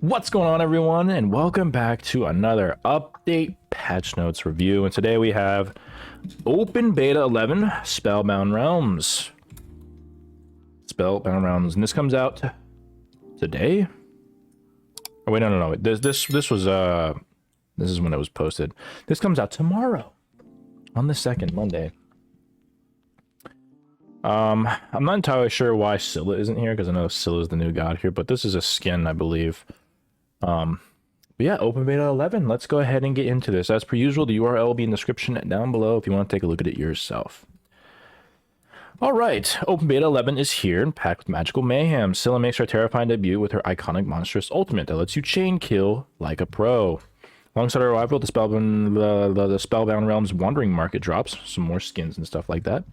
What's going on, everyone, and welcome back to another update patch notes review. And today we have open beta 11 Spellbound Realms. And this comes out today. Oh wait, no. This was this is when it was posted. This comes out tomorrow on the 2nd, Monday. I'm not entirely sure why Scylla isn't here, because I know Scylla is the new god here, but this is a skin, I believe. But yeah, open beta 11. Let's go ahead and get into this. As per usual, the URL will be in the description down below if you want to take a look at it yourself. All right, open beta 11 is here and packed with magical mayhem. Scylla makes her terrifying debut with her iconic monstrous ultimate that lets you chain kill like a pro. Alongside her arrival, the Spellbound Realms Wandering Market drops some more skins and stuff like that.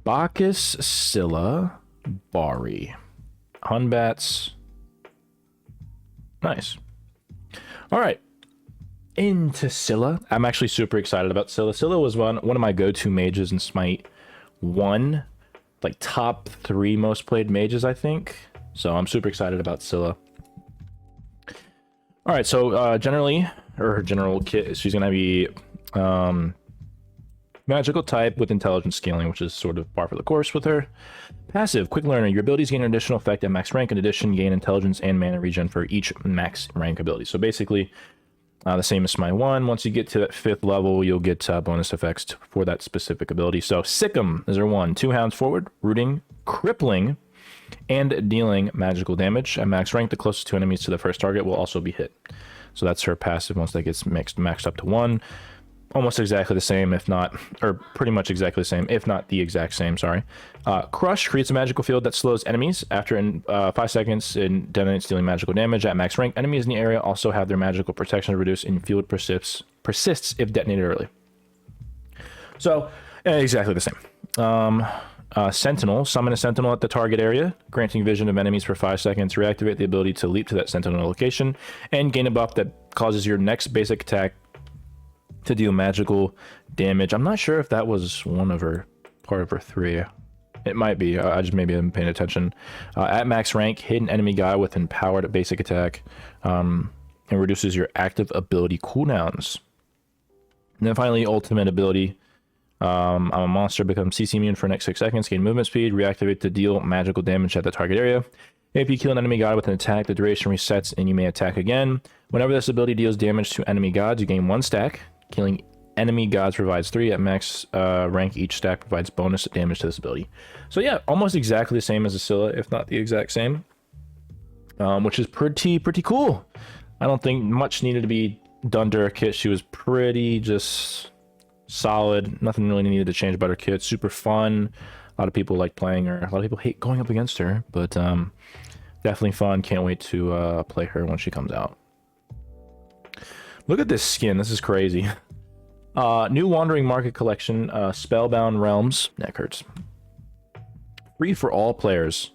Bacchus, Scylla, Bari, Hunbats. Nice. All right, into Scylla. I'm actually super excited about Scylla. Scylla was one of my go-to mages in Smite 1, like top 3 most played mages, I think. So I'm super excited about Scylla. All right, so general kit, she's gonna be magical type with intelligence scaling, which is sort of par for the course with her. Passive, quick learner. Your abilities gain an additional effect at max rank. In addition, gain intelligence and mana regen for each max rank ability. So basically, the same as Smite 1. Once you get to that 5th level, you'll get bonus effects for that specific ability. So Sick'em is her 1. 2 hounds forward, rooting, crippling, and dealing magical damage. At max rank, the closest 2 enemies to the first target will also be hit. So that's her passive once that gets maxed up to 1. Almost exactly the same, if not, or pretty much exactly the same, if not the exact same, sorry. Crush creates a magical field that slows enemies. After 5 seconds, it detonates, dealing magical damage. At max rank, enemies in the area also have their magical protection reduced and field persists if detonated early. So, exactly the same. Sentinel, summon a sentinel at the target area, granting vision of enemies for 5 seconds. Reactivate the ability to leap to that sentinel location, and gain a buff that causes your next basic attack to deal magical damage. I'm not sure if that was part of her 3. It might be. I just maybe haven't paying attention. At max rank, hit an enemy guy with empowered basic attack, and reduces your active ability cooldowns. And then finally, ultimate ability. I'm a monster, becomes CC immune for the next 6 seconds, gain movement speed, reactivate to deal magical damage at the target area. If you kill an enemy god with an attack, the duration resets and you may attack again. Whenever this ability deals damage to enemy gods, you gain 1 stack. Killing enemy gods provides 3. At max rank, each stack provides bonus damage to this ability. So yeah, almost exactly the same as a Scylla, if not the exact same. Which is pretty cool. I don't think much needed to be done to her kit. She was pretty just solid. Nothing really needed to change about her kit. Super fun. A lot of people like playing her. A lot of people hate going up against her, but definitely fun. Can't wait to play her when she comes out. Look at this skin. This is crazy. New Wandering Market Collection, Spellbound Realms. Neck hurts. Free for all players.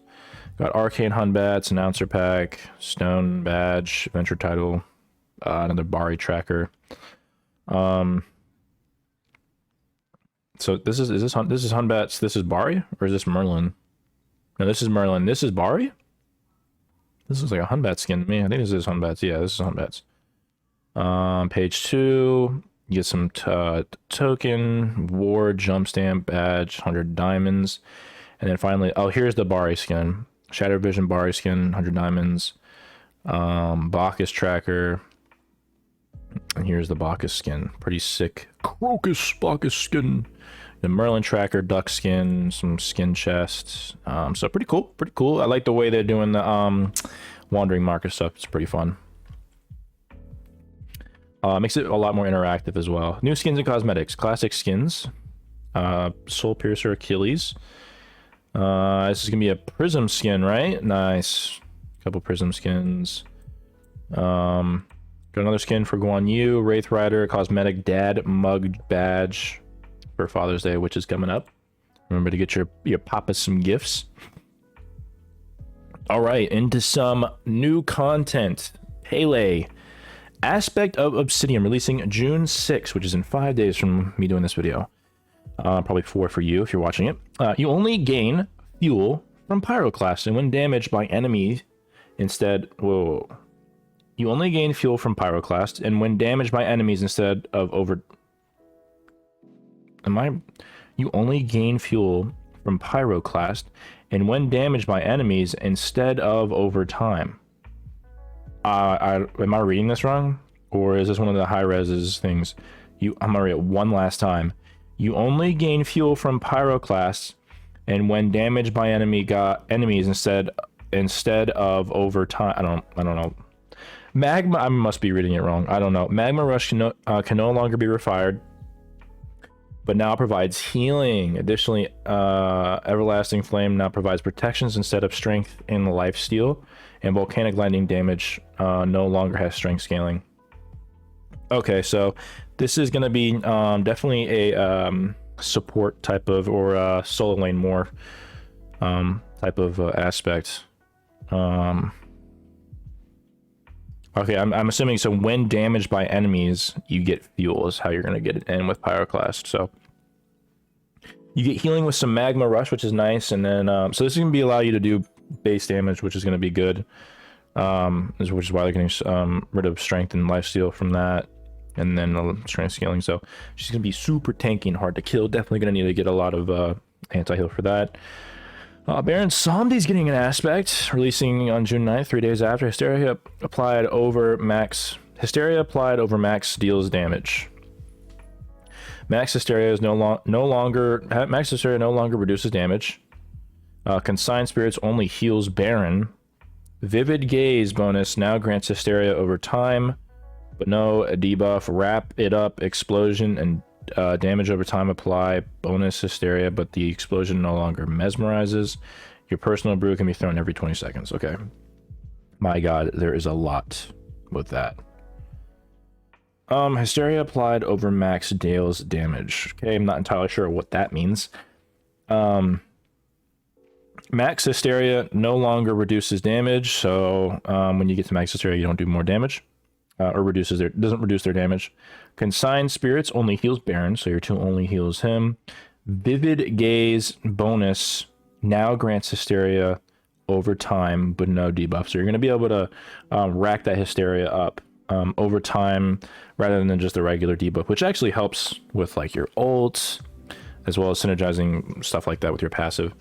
Got Arcane Hunbats, Announcer Pack, Stone Badge, Adventure Title, another Bari tracker. So this is Hunbats. This is Bari, or is this Merlin? No, this is Merlin. This is Bari. This looks like a Hunbat skin to me. I think this is Hunbats. Yeah, this is Hunbats. Page 2, you get some token, ward, jump stamp, badge, 100 diamonds. And then finally, oh, here's the Bari skin. Shadow Vision Bari skin, 100 diamonds. Bacchus tracker. And here's the Bacchus skin. Pretty sick. Crocus Bacchus skin. The Merlin tracker, duck skin, some skin chests. So pretty cool. I like the way they're doing the Wandering Market stuff. It's pretty fun. Makes it a lot more interactive as well. New skins and cosmetics. Classic skins. Soul Piercer Achilles. This is going to be a Prism skin, right? Nice. Couple Prism skins. Got another skin for Guan Yu. Wraith Rider. Cosmetic Dad Mug Badge for Father's Day, which is coming up. Remember to get your papa some gifts. All right, into some new content. Pele. Aspect of Obsidian, releasing June 6th, which is in 5 days from me doing this video. Probably 4 for you if you're watching it. You only gain fuel from Pyroclast, and when damaged by enemies, instead. Whoa. You only gain fuel from Pyroclast, and when damaged by enemies instead of over... You only gain fuel from Pyroclast, and when damaged by enemies instead of over time. Am I reading this wrong? Or is this one of the high-reses things? I'm gonna read it one last time. You only gain fuel from Pyroclasts, and when damaged by enemies instead of over time. I don't know. Magma, I must be reading it wrong. I don't know. Magma Rush can no longer be refired, but now provides healing. Additionally, Everlasting Flame now provides protections instead of strength and life steal, and Volcanic Lightning damage no longer has strength scaling. Okay, so this is going to be definitely a support type of, or solo lane more type of aspect. Okay, I'm assuming, so when damaged by enemies, you get fuel is how you're going to get it in with Pyroclast. So you get healing with some Magma Rush, which is nice. And then, so this is going to be allow you to do base damage, which is going to be good. Which is why they're getting rid of strength and lifesteal from that. And then the strength scaling. So she's going to be super tanky and hard to kill. Definitely going to need to get a lot of anti-heal for that. Baron Somdi's getting an aspect, releasing on June 9th, 3 days after. Hysteria applied over max deals damage. Max Hysteria is no longer reduces damage. Consigned Spirits only heals Baron. Vivid Gaze bonus now grants Hysteria over time, but no debuff. Wrap It Up Explosion and damage over time apply bonus Hysteria, but the explosion no longer mesmerizes. Your personal brew can be thrown every 20 seconds. Okay. My god, there is a lot with that. Hysteria applied over max Dale's damage. Okay, I'm not entirely sure what that means. Max Hysteria no longer reduces damage, so when you get to max Hysteria, you don't do more damage. Or doesn't reduce their damage. Consigned Spirits only heals Baron, so your 2 only heals him. Vivid Gaze bonus now grants Hysteria over time, but no debuff. So you're going to be able to rack that Hysteria up over time rather than just the regular debuff, which actually helps with like your ults, as well as synergizing stuff like that with your passive.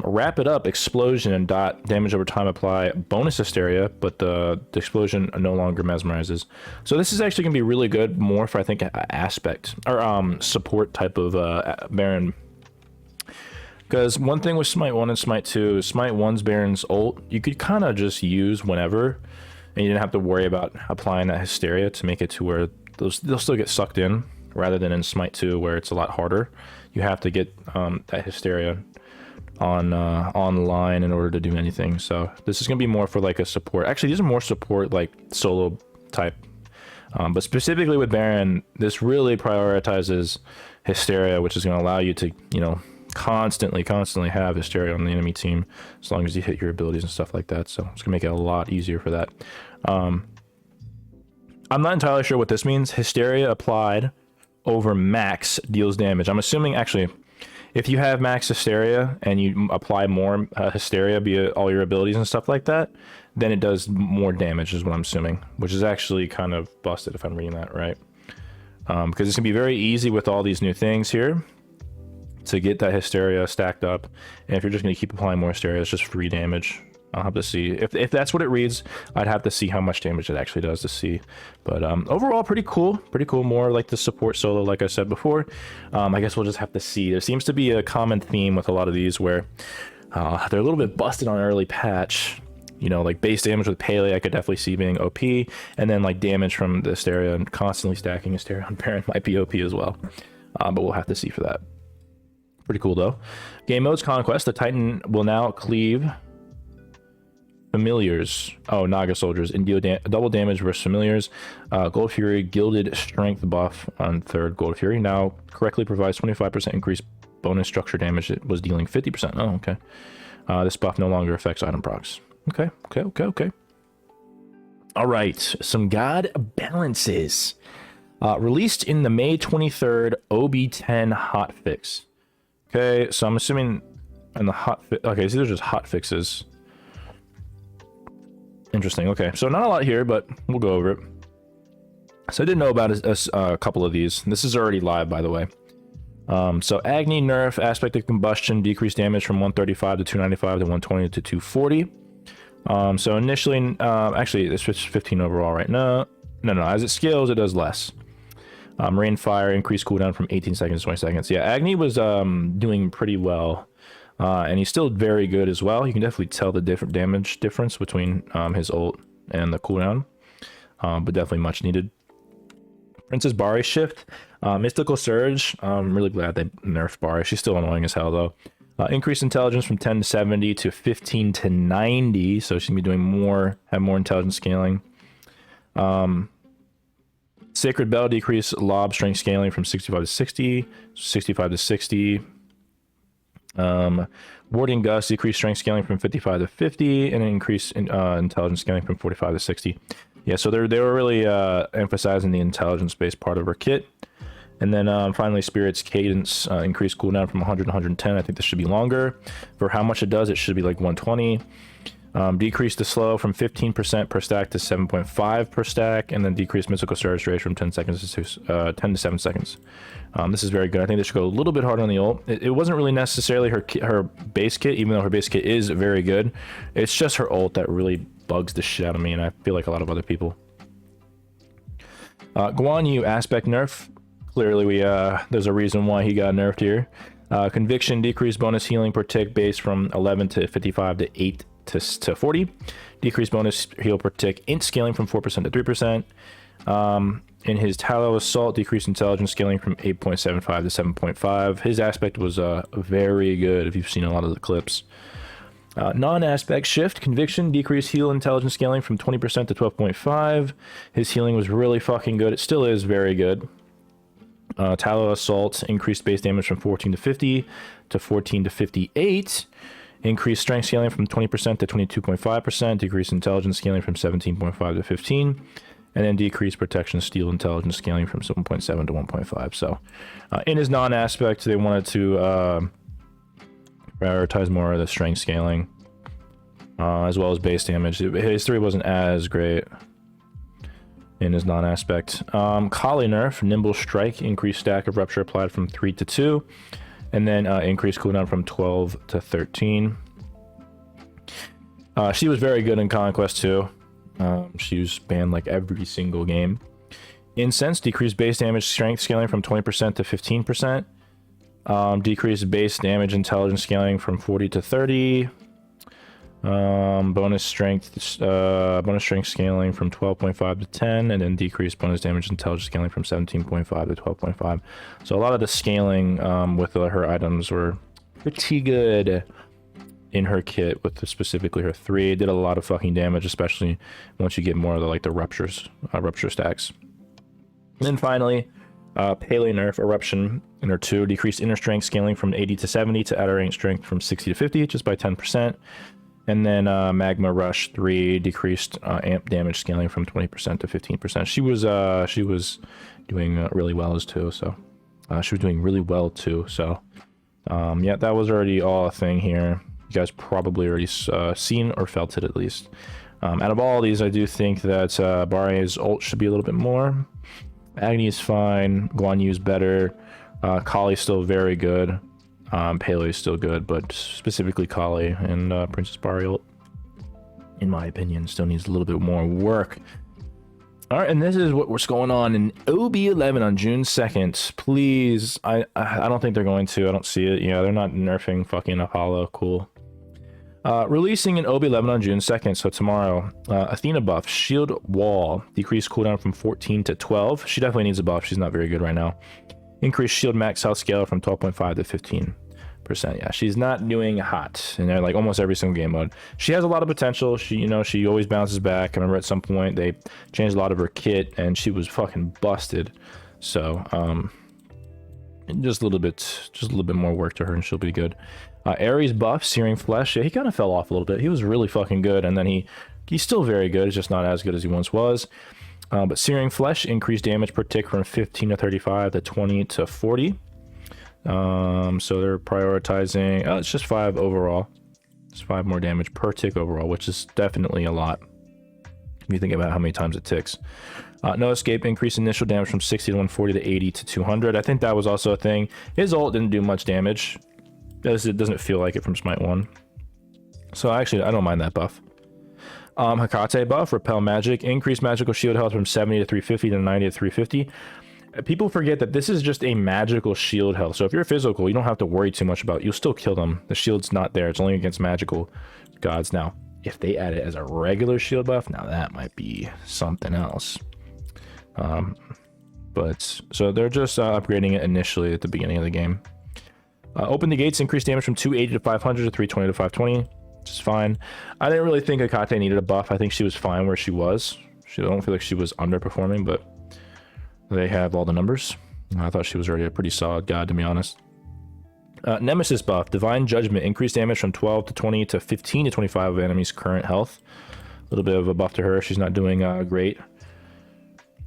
Wrap It Up Explosion and dot damage over time apply bonus Hysteria, but the explosion no longer mesmerizes. So this is actually gonna be really good, more for I think aspect or support type of Baron. Because one thing with Smite 1 and Smite 2 is Smite 1's Baron's ult you could kind of just use whenever, and you didn't have to worry about applying that Hysteria to make it to where they'll still get sucked in, rather than in Smite 2 where it's a lot harder. You have to get that Hysteria online in order to do anything. So this is gonna be more for like a support. Actually, these are more support like solo type, but specifically with Baron, this really prioritizes Hysteria, which is going to allow you to, you know, constantly have Hysteria on the enemy team as long as you hit your abilities and stuff like that. So it's gonna make it a lot easier for that. I'm not entirely sure what this means. Hysteria applied over max deals damage. I'm assuming, actually, if you have max Hysteria and you apply more Hysteria via all your abilities and stuff like that, then it does more damage is what I'm assuming, which is actually kind of busted if I'm reading that right. Because it's gonna be very easy with all these new things here to get that Hysteria stacked up, and if you're just going to keep applying more Hysteria, it's just free damage. I'll have to see if that's what it reads. I'd have to see how much damage it actually does to see, but overall pretty cool, more like the support solo like I said before. I guess we'll just have to see. There seems to be a common theme with a lot of these where they're a little bit busted on an early patch. You know, like base damage with Pele I could definitely see being OP, and then like damage from the Hysteria and constantly stacking Hysteria on Baron might be OP as well, but we'll have to see for that. Pretty cool though. Game modes: Conquest. The Titan will now cleave familiars. Oh, Naga soldiers and deal double damage versus familiars. Gold Fury Gilded Strength buff on third Gold Fury now correctly provides 25% increased bonus structure damage. It was dealing 50%. Oh, okay. This buff no longer affects item procs. Okay. All right, some God balances. Released in the May 23rd OB10 hotfix. Okay, so I'm assuming in the okay, so these are just hot fixes. Interesting. Okay, so not a lot here, but we'll go over it. So I did know about a couple of these. This is already live, by the way. So Agni nerf, aspect of combustion, decreased damage from 135 to 295 to 120 to 240. So initially, actually, this was 15 overall right now. No, as it scales, it does less. Rain fire, increased cooldown from 18 seconds to 20 seconds. Yeah, Agni was doing pretty well. And he's still very good as well. You can definitely tell the different damage difference between his ult and the cooldown. But definitely much needed. Princess Bari shift. Mystical Surge. I'm really glad they nerfed Bari. She's still annoying as hell, though. Increased intelligence from 10 to 70 to 15 to 90. So she's going to be doing more, have more intelligence scaling. Sacred Bell decreased lob strength scaling from 65 to 60. 65 to 60. Warding Gust decreased strength scaling from 55 to 50. And increased intelligence scaling from 45 to 60. Yeah, so they were really emphasizing the intelligence-based part of her kit. And then finally, Spirit's Cadence increased cooldown from 100 to 110. I think this should be longer. For how much it does, it should be like 120. Decreased the slow from 15% per stack to 7.5 per stack. And then decreased Mystical Surge rate from 10 seconds to 10 to 7 seconds. This is very good. I think they should go a little bit harder on the ult. It wasn't really necessarily her base kit, even though her base kit is very good. It's just her ult that really bugs the shit out of me, and I feel like a lot of other people. Guan Yu aspect nerf. Clearly, there's a reason why he got nerfed here. Conviction decreased bonus healing per tick base from 11 to 55 to 8 to 40. Decreased bonus heal per tick int scaling from 4% to 3%. In his Tallow Assault, decreased intelligence scaling from 8.75 to 7.5. His aspect was very good if you've seen a lot of the clips. Non-aspect shift, Conviction, decreased heal intelligence scaling from 20% to 12.5. His healing was really fucking good. It still is very good. Tallow Assault, increased base damage from 14 to 50 to 14 to 58. Increased strength scaling from 20% to 22.5%. Decreased intelligence scaling from 17.5 to 15. And then decreased protection steel intelligence scaling from 7.7 to 1.5. So in his non-aspect, they wanted to prioritize more of the strength scaling, as well as base damage. His 3 wasn't as great in his non-aspect. Kali nerf, Nimble Strike, increased stack of rupture applied from 3 to 2, and then increased cooldown from 12 to 13. She was very good in Conquest 2. She was banned like every single game. Incense, decreased base damage strength scaling from 20% to 15%. Decreased base damage intelligence scaling from 40 to 30. Bonus strength scaling from 12.5 to 10, and then decreased bonus damage intelligence scaling from 17.5 to 12.5. So a lot of the scaling with her items were pretty good in her kit, with specifically her 3. Did a lot of fucking damage, especially once you get more of the rupture stacks. And then finally, Pele nerf, Eruption in her 2, decreased inner strength scaling from 80 to 70 to outer range strength from 60 to 50, just by 10%. And then Magma Rush 3, decreased amp damage scaling from 20% to 15%. She was doing really well as too. So she was doing really well too. So yeah, that was already all a thing here. You guys probably already seen or felt it at least. Out of all of these, I do think that Bari's ult should be a little bit more. Agni is fine. Guan Yu is better. Kali's still very good. Pele is still good, but specifically Kali and Princess Bari ult, in my opinion, still needs a little bit more work. All right, and this is what's going on in OB11 on June 2nd. Please, I don't think they're going to. I don't see it. Yeah, they're not nerfing fucking Apollo. Cool. Releasing in OB11 on June 2nd, so tomorrow. Athena buff, Shield Wall, decreased cooldown from 14 to 12. She definitely needs a buff. She's not very good right now. Increased shield max health scale from 12.5 to 15%. Yeah, she's not doing hot in like almost every single game mode. She has a lot of potential. She always bounces back. I remember at some point they changed a lot of her kit and she was fucking busted. So just a little bit more work to her and she'll be good. Ares buff, Searing Flesh. Yeah, he kind of fell off a little bit. He was really fucking good, and then he's still very good. He's just not as good as he once was. But Searing Flesh, increased damage per tick from 15 to 35 to 20 to 40. So they're prioritizing. It's just 5 overall. It's 5 more damage per tick overall, which is definitely a lot. If you think about how many times it ticks. No escape, increased initial damage from 60 to 140 to 80 to 200. I think that was also a thing. His ult didn't do much damage. It doesn't feel like it from Smite 1. So actually, I don't mind that buff. Hekate buff, repel magic, increased magical shield health from 70 to 350 to 90 to 350. People forget that this is just a magical shield health. So if you're physical, you don't have to worry too much about it. You'll still kill them. The shield's not there. It's only against magical gods. Now, if they add it as a regular shield buff, now that might be something else. But so they're just upgrading it initially at the beginning of the game. Open the gates, increased damage from 280 to 500 to 320 to 520, which is fine. I didn't really think Hekate needed a buff. I think she was fine where she was. I don't feel like she was underperforming, but they have all the numbers. I thought she was already a pretty solid god, to be honest. Nemesis buff, Divine Judgment, increased damage from 12 to 20 to 15 to 25 of enemies' current health. A little bit of a buff to her. She's not doing great.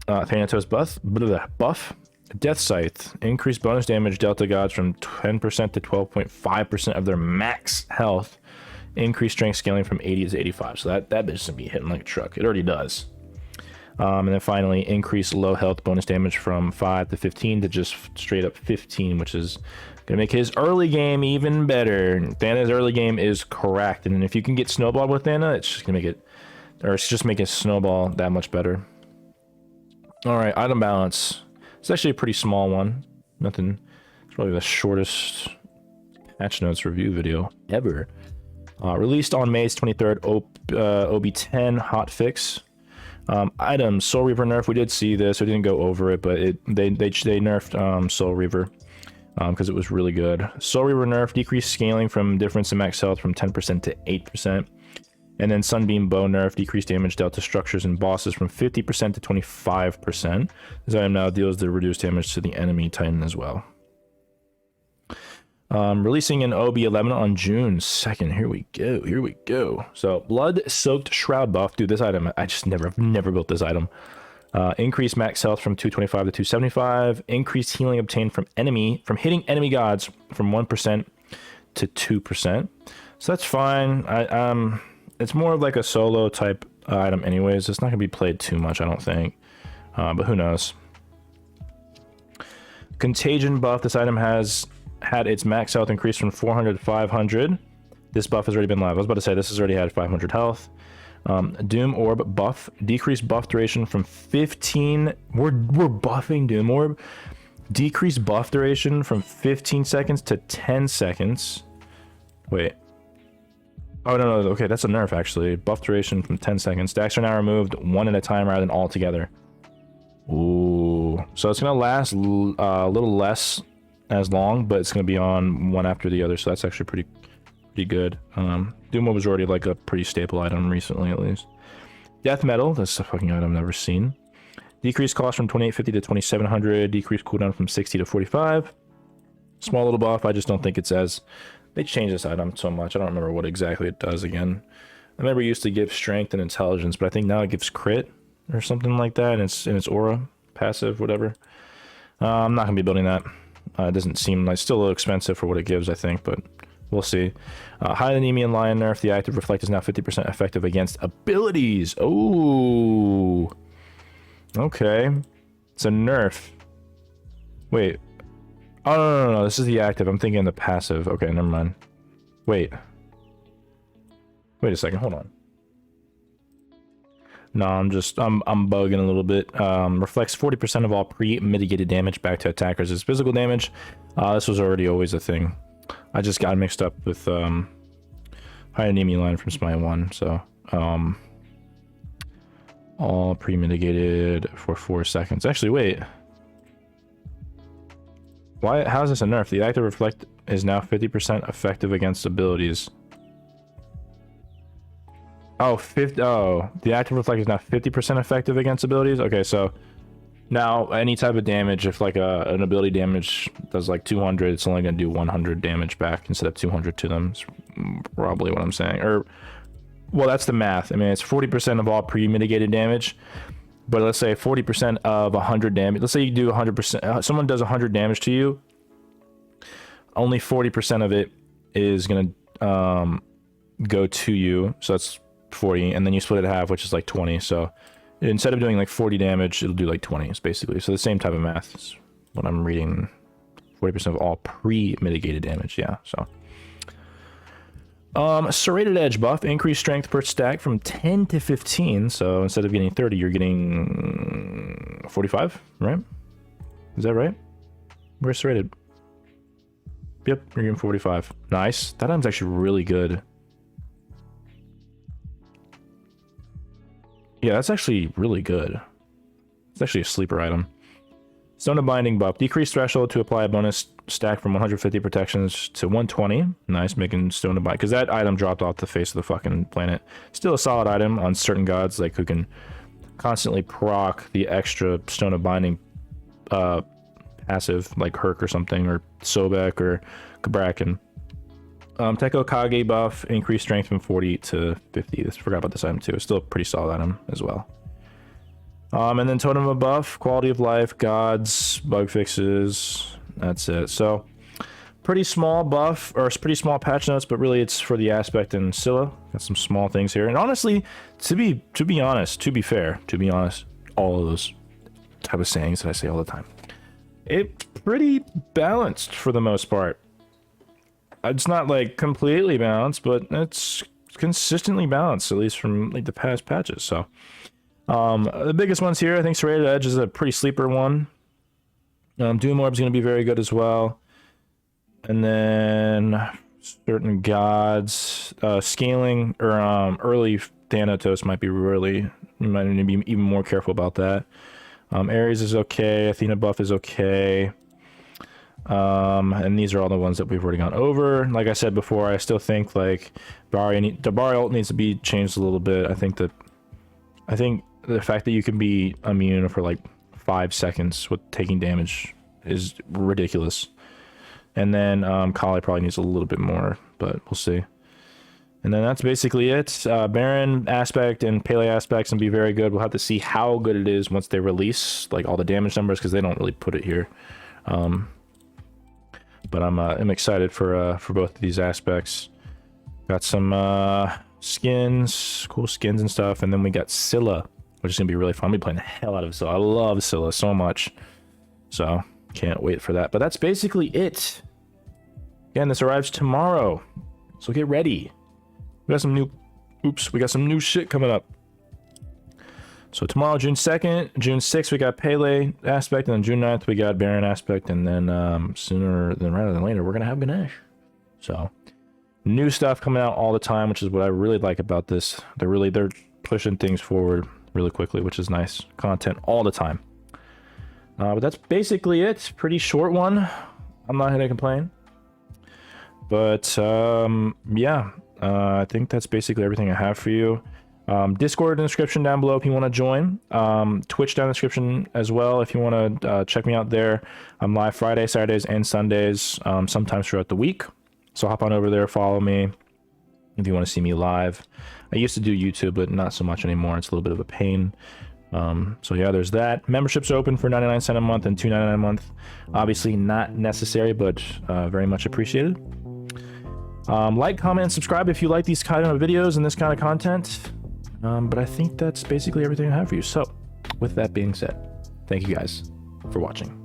Thanatos buff, Death Scythe, increased bonus damage dealt to gods from 10% to 12.5% of their max health. Increased strength scaling from 80 to 85. So that bitch is gonna be hitting like a truck. It already does. And then finally, increased low health bonus damage from 5 to 15 to just straight up 15, which is gonna make his early game even better. Thana's early game is correct, and then if you can get snowballed with Thana, it's just gonna make it, or it's just making snowball that much better. All right, item balance. It's actually a pretty small one. Nothing. It's probably the shortest patch notes review video ever. Released on May 23rd, OB10 hotfix. Items, Soul Reaver nerf. We did see this. We didn't go over it, but they nerfed Soul Reaver because it was really good. Soul Reaver nerf, decreased scaling from difference in max health from 10% to 8%. And then Sunbeam Bow nerf, decreased damage dealt to structures and bosses from 50% to 25%. This item now deals the reduced damage to the enemy Titan as well. Releasing in OB11 on June 2nd. Here we go. So Blood-Soaked Shroud buff. Dude, this item, I just never built this item. Increased max health from 225 to 275. Increased healing obtained from hitting enemy gods from 1% to 2%. So that's fine. It's more of like a solo type item anyways. It's not gonna be played too much, I don't think. But who knows. Contagion buff. This item has had its max health increased from 400 to 500. This buff has already been live. I was about to say this has already had 500 health. Doom Orb buff, decreased buff duration from 15. We're buffing Doom Orb. Decreased buff duration from 15 seconds to 10 seconds. Wait. Oh, no. Okay, that's a nerf, actually. Buff duration from 10 seconds. Stacks are now removed one at a time rather than all together. Ooh. So it's going to last a little less as long, but it's going to be on one after the other. So that's actually pretty good. Doom was already like a pretty staple item recently, at least. Death Metal. That's a fucking item I've never seen. Decreased cost from 2850 to 2700. Decreased cooldown from 60 to 45. Small little buff. I just don't think it's as... They changed this item so much. I don't remember what exactly it does again. I remember it used to give strength and intelligence, but I think now it gives crit or something like that in its aura, passive, whatever. I'm not gonna be building that. It doesn't seem like, it's still a little expensive for what it gives, I think, but we'll see. High Anemia Lion nerf. The active reflect is now 50% effective against abilities. Oh, okay. It's a nerf. Wait. Oh, no. This is the active. I'm thinking the passive. Okay, never mind. Wait a second. Hold on. No, I'm bugging a little bit. Reflects 40% of all pre-mitigated damage back to attackers as physical damage. This was already always a thing. I just got mixed up with High Anemia Line from SMITE 1. So, all pre-mitigated for 4 seconds. Actually, wait. Why? How is this a nerf? The active reflect is now 50% effective against abilities. Oh, the active reflect is now 50% effective against abilities. Okay, so now any type of damage, if like an ability damage does like 200, it's only gonna do 100 damage back instead of 200 to them. It's probably what I'm saying. Or, well, that's the math. I mean, it's 40% of all pre-mitigated damage. But let's say 40% of 100 damage. Let's say you do 100%. Someone does 100 damage to you. Only 40% of it is gonna go to you. So that's 40, and then you split it in half, which is like 20. So instead of doing like 40 damage, it'll do like 20, basically. So the same type of math is what I'm reading. 40% of all pre-mitigated damage, yeah, so. Serrated Edge buff, increased strength per stack from 10 to 15. So instead of getting 30, you're getting 45, right? Is that right? Where's Serrated? Yep, you're getting 45. Nice. That item's actually really good. Yeah, that's actually really good. It's actually a sleeper item. Stone of Binding buff. Decreased threshold to apply a bonus stack from 150 protections to 120. Nice, making Stone of Binding. Because that item dropped off the face of the fucking planet. Still a solid item on certain gods, like who can constantly proc the extra Stone of Binding passive, like Herc or something, or Sobek or Kabrakan. Teko Kage buff. Increased strength from 40 to 50. I forgot about this item too. It's still a pretty solid item as well. And then Totem of buff, quality of life, gods, bug fixes. That's it. So pretty small buff, or pretty small patch notes, but really it's for the aspect and Scylla. Got some small things here. And honestly, to be fair, all of those type of sayings that I say all the time, it's pretty balanced for the most part. It's not like completely balanced, but it's consistently balanced, at least from like the past patches. So the biggest ones here, I think Serrated Edge is a pretty sleeper one. Doom Orb is going to be very good as well. And then certain gods, scaling or early Thanatos might be really, you might need to be even more careful about that. Ares is okay, Athena buff is okay. And these are all the ones that we've already gone over. Like I said before, I still think like the Bari ult needs to be changed a little bit. I think the fact that you can be immune for like 5 seconds with taking damage is ridiculous. And then Kali probably needs a little bit more, but we'll see. And then that's basically it. Baron aspect and Pele aspects can be very good. We'll have to see how good it is once they release like all the damage numbers, because they don't really put it here. But I'm excited for both of these aspects. Got some skins, cool skins and stuff, and then we got Scylla, which is gonna be really fun. I'll be playing the hell out of Scylla. I love Scylla so much, so can't wait for that. But that's basically it. Again, this arrives tomorrow, so get ready. We got some new shit coming up. So tomorrow, June 2nd, June 6th, we got Pele aspect, and then June 9th, we got Baron aspect, and then sooner than rather than later, we're gonna have Ganesh. So new stuff coming out all the time, which is what I really like about this. They're pushing things forward really quickly, which is nice. Content all the time. But that's basically it. Pretty short one. I'm not gonna complain. But yeah, I think that's basically everything I have for you. Discord in the description down below if you want to join. Twitch down in the description as well if you want to check me out there. I'm live Friday, Saturdays, and Sundays, sometimes throughout the week. So hop on over there, follow me if you want to see me live. I used to do YouTube, but not so much anymore. It's a little bit of a pain. So yeah, there's that. Memberships are open for 99¢ a month and $2.99 a month. Obviously not necessary, but very much appreciated. Like, comment, and subscribe if you like these kind of videos and this kind of content. But I think that's basically everything I have for you. So with that being said, thank you guys for watching.